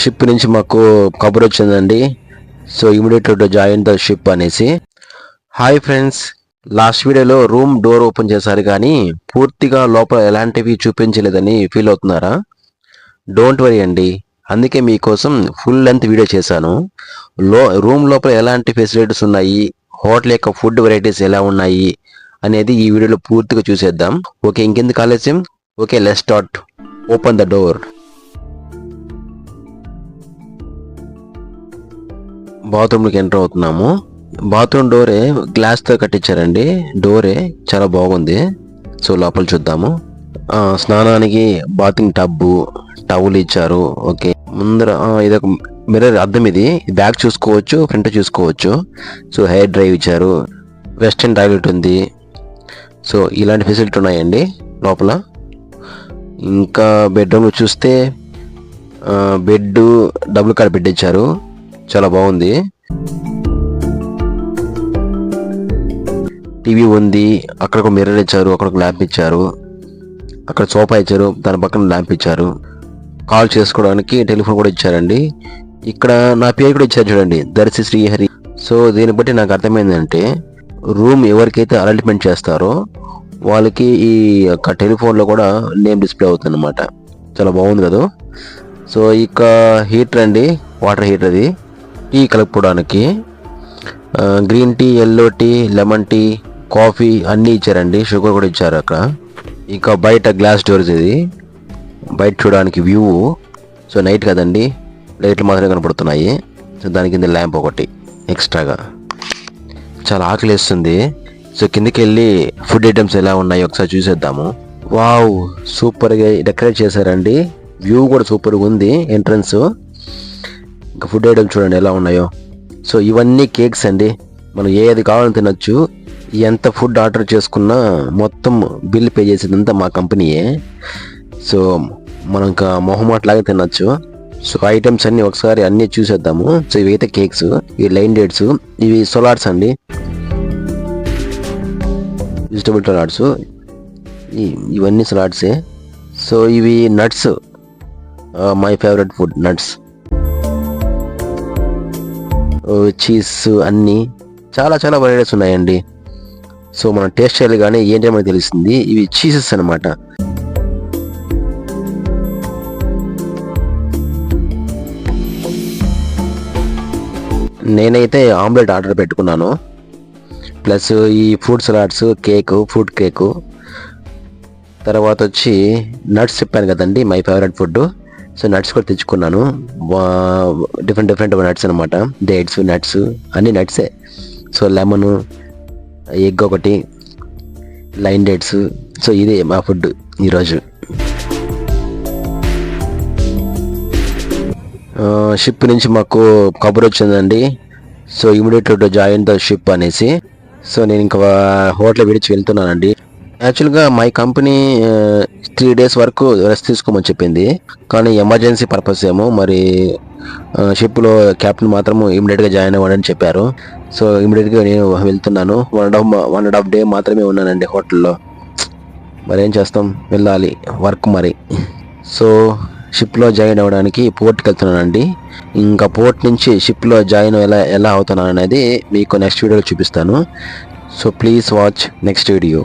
Ship నుంచి మాకు కబుర్ వచ్చిందండి. So immediate to join the ship అనేసి. హాయ్ ఫ్రెండ్స్, లాస్ట్ వీడియోలో రూమ్ డోర్ ఓపెన్ చేశారు కానీ పూర్తిగా లోపల ఎలాంటివి చూపించలేదని ఫీల్ అవుతున్నారా? డోంట్ వరీ అండి, అందుకే మీకోసం ఫుల్ లెంత్ వీడియో చేశాను. రూమ్ లోపల ఎలాంటి ఫెసిలిటీస్ ఉన్నాయి, హోటల్ యొక్క ఫుడ్ వెరైటీస్ ఎలా ఉన్నాయి అనేది ఈ వీడియోలో పూర్తిగా చూసేద్దాం. ఓకే, ఇంకెందుకు ఆలస్యం? Okay, let's start. Open the door. బాత్రూమ్కి ఎంటర్ అవుతున్నాము. బాత్రూమ్ డోరే గ్లాస్తో కట్టించారండి. డోరే చాలా బాగుంది. సో లోపల చూద్దాము. స్నానానికి బాతింగ్ టబ్బు, టవల్ ఇచ్చారు. ఓకే, ముందర ఇదొక మిర్రర్ అద్దం. ఇది బ్యాక్ చూసుకోవచ్చు, ఫ్రంట్ చూసుకోవచ్చు. సో హెయిర్ డ్రైవ్ ఇచ్చారు. వెస్టర్న్ టాయిలెట్ ఉంది. సో ఇలాంటి ఫెసిలిటీ ఉన్నాయండి లోపల. ఇంకా బెడ్రూమ్లో చూస్తే బెడ్ డబుల్ కాట్ బెడ్ ఇచ్చారు, చాలా బాగుంది. టీవీ ఉంది, అక్కడ ఒక మిర్రర్ ఇచ్చారు, అక్కడ ఒక ల్యాంప్ ఇచ్చారు, అక్కడ సోఫా ఇచ్చారు, దాని పక్కన ల్యాంప్ ఇచ్చారు. కాల్ చేసుకోవడానికి టెలిఫోన్ కూడా ఇచ్చారండి. ఇక్కడ నా పేరు కూడా ఇచ్చారు చూడండి, దర్శి శ్రీహరి. సో దీన్ని బట్టి నాకు అర్థమైందంటే రూమ్ ఎవరికైతే అలాట్మెంట్ చేస్తారో వాళ్ళకి ఈ యొక్క టెలిఫోన్లో కూడా నేమ్ డిస్ప్లే అవుతుంది అనమాట. చాలా బాగుంది కదా. సో ఇక హీటర్ అండి, వాటర్ హీటర్. అది టీ కలుపుకోవడానికి green tea, yellow tea, lemon tea, coffee అన్నీ ఇచ్చారండి. షుగర్ కూడా ఇచ్చారు అక్కడ. ఇంకా బయట గ్లాస్ డోర్స్. ఇది బయట చూడడానికి వ్యూ. సో నైట్ కదండి, లైట్లు మాత్రమే కనపడుతున్నాయి. సో దాని కింద ల్యాంప్ ఒకటి ఎక్స్ట్రాగా. చాలా ఆకలి వేస్తుంది. సో కిందకి వెళ్ళి ఫుడ్ ఐటమ్స్ ఎలా ఉన్నాయో ఒకసారి చూసేద్దాము. వావ్, సూపర్గా డెకరేట్ చేశారండి. వ్యూ కూడా సూపర్గా ఉంది ఎంట్రన్స్. ఇంకా ఫుడ్ ఐటమ్స్ చూడండి ఎలా ఉన్నాయో. సో ఇవన్నీ కేక్స్ అండి, మనం ఏది కావాలని తినొచ్చు. ఎంత ఫుడ్ ఆర్డర్ చేసుకున్నా మొత్తం బిల్ పే చేసేదంతా మా కంపెనీయే. సో మనం ఇంకా మొహమాట్లాగా తినొచ్చు. సో ఐటమ్స్ అన్నీ ఒకసారి అన్నీ చూసేద్దాము. సో ఇవైతే కేక్స్, ఇవి లైన్ డేట్స్, ఇవి సలాడ్స్ అండి, వెజిటబుల్ సలాడ్స్. ఇవన్నీ సలాడ్సే. సో ఇవి nuts, my favourite food nuts. Cheese అన్నీ చాలా చాలా వెరైటీస్ ఉన్నాయండి. సో మనం టేస్ట్ చేయాలి కానీ ఏంటో మనకు తెలుస్తుంది. ఇవి చీజెస్ అనమాట. నేనైతే ఆమ్లెట్ ఆర్డర్ పెట్టుకున్నాను. ప్లస్ ఈ fruit salads, cake, fruit cake. తర్వాత వచ్చి నట్స్ చెప్పాను కదండి, my favourite food. So nuts కూడా తెచ్చుకున్నాను. డిఫరెంట్ నట్స్ అనమాట. డేట్స్, నట్స్, అన్ని నట్సే. సో లెమన్, ఎగ్ ఒకటి, లైన్ డేట్స్. సో ఇదే మా ఫుడ్ ఈరోజు. షిప్ నుంచి మాకు కబుర్ వచ్చిందండి. So immediate to join the ship అనేసి. సో నేను ఇంకా హోటల్ విడిచి వెళ్తున్నానండి. యాక్చువల్గా మై కంపెనీ 3 days వరకు రెస్ట్ తీసుకోమని చెప్పింది. కానీ ఎమర్జెన్సీ పర్పస్ ఏమో మరి షిప్లో క్యాప్టెన్ మాత్రం ఇమీడియట్గా జాయిన్ అవ్వడని చెప్పారు. సో ఇమీడియట్గా నేను వెళ్తున్నాను. 1.5 day మాత్రమే ఉన్నానండి హోటల్లో. మరి ఏం చేస్తాం, వెళ్ళాలి, వర్క్ మరి. సో షిప్లో జాయిన్ అవ్వడానికి పోర్ట్కి వెళ్తున్నానండి. ఇంకా పోర్ట్ నుంచి షిప్లో జాయిన్ ఎలా అవుతున్నాను అనేది మీకు నెక్స్ట్ వీడియోలో చూపిస్తాను. So please watch next video.